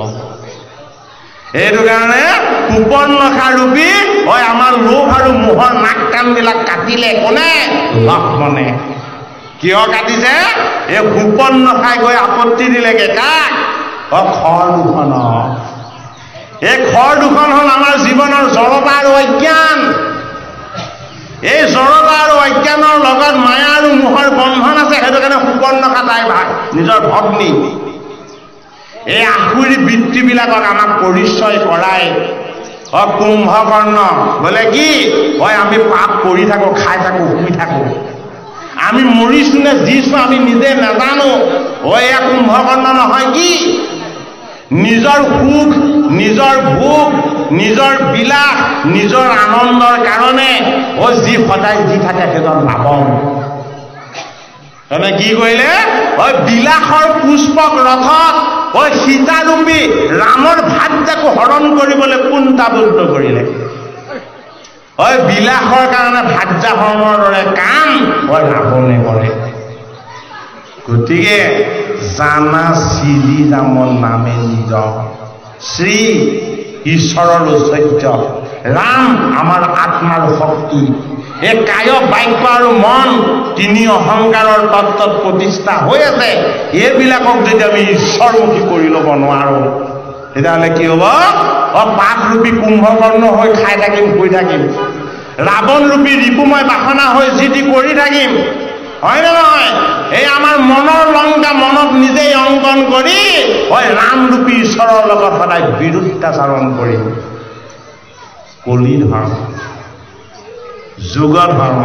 এইটো কাৰণে সুবৰ্ণকাৰূপী হয় আমাৰ লোভ আৰু মোহৰ নাক কাণবিলাক কাটিলে কোনে লক্ষ্মণে কিয় কাটিছে এই সুবৰ্ণকাই গৈ আপত্তি দিলেগে কাক খৰ দুখন এই খৰ দুখন হ'ল আমাৰ জীৱনৰ জড়তা আৰু অজ্ঞান এই জড়তা আৰু অজ্ঞানৰ লগত মায়া আৰু মোহৰ বন্ধন আছে সেইটো কাৰণে সুবৰ্ণকা তাই নিজৰ ভগ্নী এই আখুৰি বৃত্তিবিলাকক আমাক পৰিচয় কৰাই কুম্ভকৰ্ণ বোলে কি হয় আমি পাপ কৰি থাকো খাই থাকো শুই থাকো আমি মৰিছো নে জীছো আমি নিজে নাজানো এয়া কুম্ভকৰ্ণ নহয় কি নিজৰ সুখ নিজৰ ভোগ নিজৰ বিলাস নিজৰ আনন্দৰ কাৰণে যি সদায় দি থাকে সেইজন ৰাৱণ কি কৰিলে বিলাসৰ পুষ্পক ৰথত সীতাৰূপী ৰামৰ ভাৰ্যাকো হৰণ কৰিবলৈ কুণ্ঠাবদ্ধ কৰিলে বিলাসৰ কাৰণে ভাৰ্যা হৰণৰ দৰে কাম ৰাৱণে কৰে গতিকে জানা শ্ৰী ৰামৰ নামে নিজ শ্ৰী ঈশ্বৰৰ ঐশ্বৰ্য ৰাম আমাৰ আত্মাৰ শক্তি এই কায় বাক্য আৰু মন তিনি অহংকাৰৰ তত্ত্বত প্ৰতিষ্ঠা হৈ আছে এইবিলাকক যদি আমি ঈশ্বৰমুখী কৰি ল'ব নোৱাৰো তেতিয়াহ'লে কি হ'ব পাপৰূপী কুম্ভকৰ্ণ হৈ খাই থাকিম শুই থাকিম ৰাৱণ ৰূপী ৰিপুময় বাসনা হৈ যি টি কৰি থাকিম হয় নে নহয় এই আমাৰ মনৰ লংকা মনত নিজেই অংকন কৰি ৰামৰূপী ঈশ্বৰৰ লগত সদায় বিৰুদ্ধাচৰণ কৰিম কলি ধৰ্ম যুগ ধৰ্ম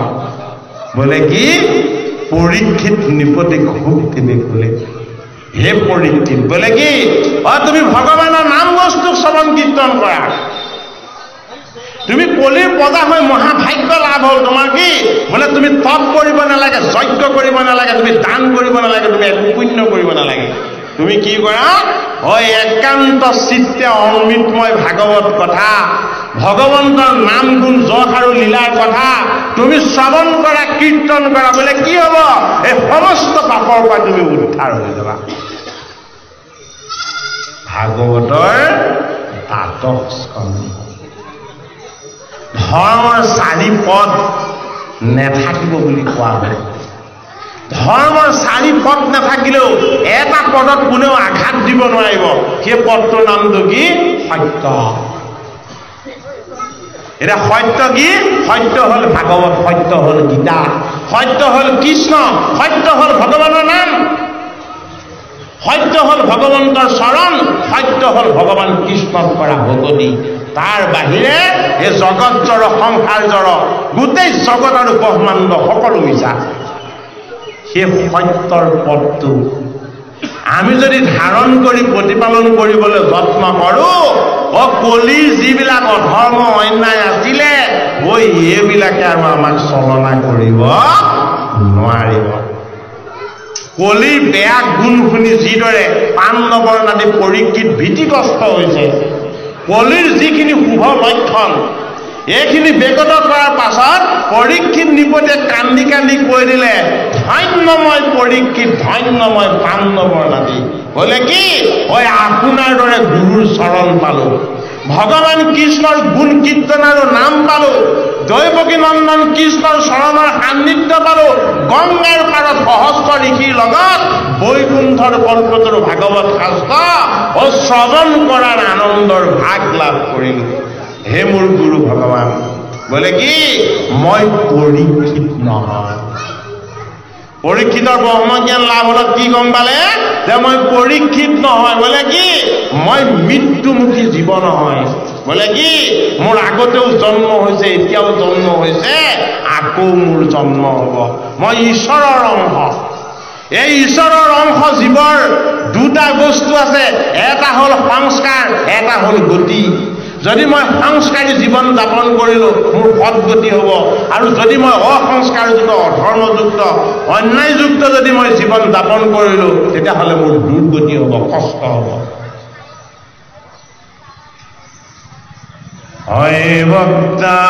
বোলে কি পৰীক্ষিত নিপতি খুব তিনি বোলে হে পৰীক্ষিত বোলে কি তুমি ভগৱানৰ নাম বস্তু শ্ৰৱণ কীৰ্তন কৰা তুমি কলিৰ প্ৰজা হৈ মহাভাগ্য লাভ হ'ল তোমাৰ কি বোলে তুমি তপ কৰিব নালাগে যজ্ঞ কৰিব নালাগে তুমি দান কৰিব নালাগে তুমি একো পুণ্য কৰিব নালাগে তুমি কি কৰা একান্ত চিত্তে অমৃতময় ভাগৱত কথা ভগৱন্তৰ নাম গুণ যশ আৰু লীলাৰ কথা তুমি শ্ৰৱণ কৰা কীৰ্তন কৰা বোলে কি হ'ব এই সমস্ত পাপৰ পৰা তুমি উদ্ধাৰ হৈ যাবা ভাগৱতৰ দ্বাদশ স্কন্ধ ধৰ্মৰ 4 পদ নেথাকিব বুলি কোৱা হয় ধৰ্মৰ 4 পদ নাথাকিলেও এটা পদত কোনেও আঘাত দিব নোৱাৰিব সেই পদটোৰ নামটো কি সত্য এটা সত্য কি সত্য হ'ল ভাগৱত সত্য হ'ল গীতা সত্য হ'ল কৃষ্ণ সত্য হ'ল ভগৱানৰ নাম সত্য হ'ল ভগৱন্তৰ চৰণ সত্য হ'ল ভগৱান কৃষ্ণক কৰা ভগতি তাৰ বাহিৰে এই জগত জড় সংসাৰ জড় গোটেই জগত আৰু ব্ৰহ্মাণ্ড সকলো মিছা সেই সত্যৰ পথটো আমি যদি ধাৰণ কৰি প্ৰতিপালন কৰিবলৈ যত্ন কৰোঁ কলিৰ যিবিলাক অধৰ্ম অন্যায় আছিলে এইবিলাকে আৰু আমাক চলনা কৰিব নোৱাৰিব কলিৰ বেয়া গুণ শুনি যিদৰে পাণ্ডৱৰ নাতি পৰীক্ষিত ভীতিগ্ৰস্ত হৈছে কলিৰ যিখিনি শুভ লক্ষণ এইখিনি বেগত কৰাৰ পাছত পৰীক্ষিত নিপতিয়ে কান্দি কান্দি কৈ দিলে ধন্যময় পৰীক্ষিত ধন্যময় পাণ্ডৱৰ নাতি বোলে কি আপোনাৰ দৰে গুৰুৰ চৰণ পালো ভগৱান কৃষ্ণৰ গুণ কীৰ্তন আৰু নাম পালো দৈৱকী নন্দন কৃষ্ণৰ চৰণৰ সান্নিধ্য পালো গংগাৰ পাৰত সহস্ৰ ঋষিৰ লগত বৈকুণ্ঠৰ কল্পতৰু ভাগৱত শাস্ত্ৰ শ্ৰৱণ কৰাৰ আনন্দৰ ভাগ লাভ কৰিলো হে মোৰ গুৰু ভগৱান বোলে কি মই পৰীক্ষিত নহয় পৰীক্ষিতৰ ব্ৰহ্মজ্ঞান লাভ হলত কি গম পালে যে মই পৰীক্ষিত নহয় বোলে কি মই মৃত্যুমুখী জীৱ নহয় বোলে কি মোৰ আগতেও জন্ম হৈছে এতিয়াও জন্ম হৈছে আকৌ মোৰ জন্ম হ'ব মই ঈশ্বৰৰ অংশ এই ঈশ্বৰৰ অংশ জীৱৰ দুটা বস্তু আছে এটা হ'ল সংস্কাৰ এটা হ'ল গতি যদি মই সংস্কাৰী জীৱন যাপন কৰিলোঁ মোৰ সৎগতি হ'ব আৰু যদি মই অসংস্কাৰযুক্ত অধৰ্মযুক্ত অন্যায়যুক্ত যদি মই জীৱন যাপন কৰিলোঁ তেতিয়াহ'লে মোৰ দুৰ্গতি হ'ব কষ্ট হ'ব ভক্তাদিনী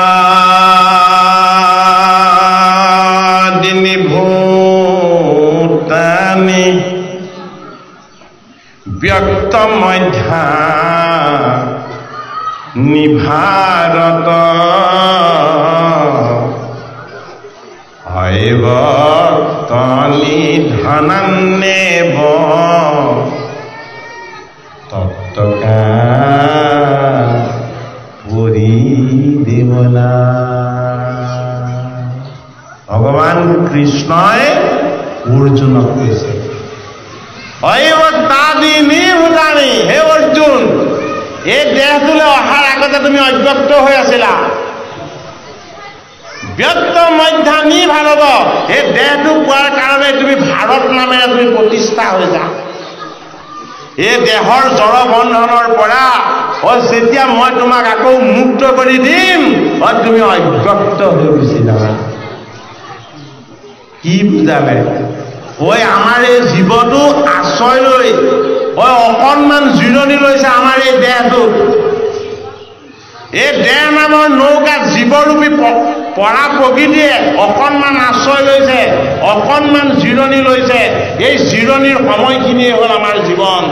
ভূতানি ব্যক্ত মধ্যা নিভাৰত হৈবক্তনি ধনান্নেব তত্ত্বকা পৰিদেৱলা ভগৱান কৃষ্ণই অৰ্জুনক কৈছে হৈবক্তাদিনী ভূতানি হে অৰ্জুন এই দেহটোলৈ অহাৰ আগতে তুমি অব্যক্ত হৈ আছিলা ব্যক্ত মধ্যানি ভাৰত এই দেহটো পোৱাৰ কাৰণে তুমি ভাৰত নামেৰে তুমি প্ৰতিষ্ঠা হৈ যা এই দেহৰ জড় বন্ধনৰ পৰা যেতিয়া মই তোমাক আকৌ মুক্ত কৰি দিম তুমি অজ্ঞত হৈ গুচি যাবা। কি বুজালে? আমাৰ এই জীৱটো আশ্ৰয় লৈ অকণমান জিৰণি লৈছে আমাৰ এই দেহটো। এই দেহ নামৰ নৌকাত জীৱৰূপী পৰা প্ৰকৃতিয়ে অকণমান আশ্ৰয় লৈছে, অকণমান জিৰণি লৈছে। এই জিৰণিৰ সময়খিনিয়ে হ'ল আমাৰ জীৱন।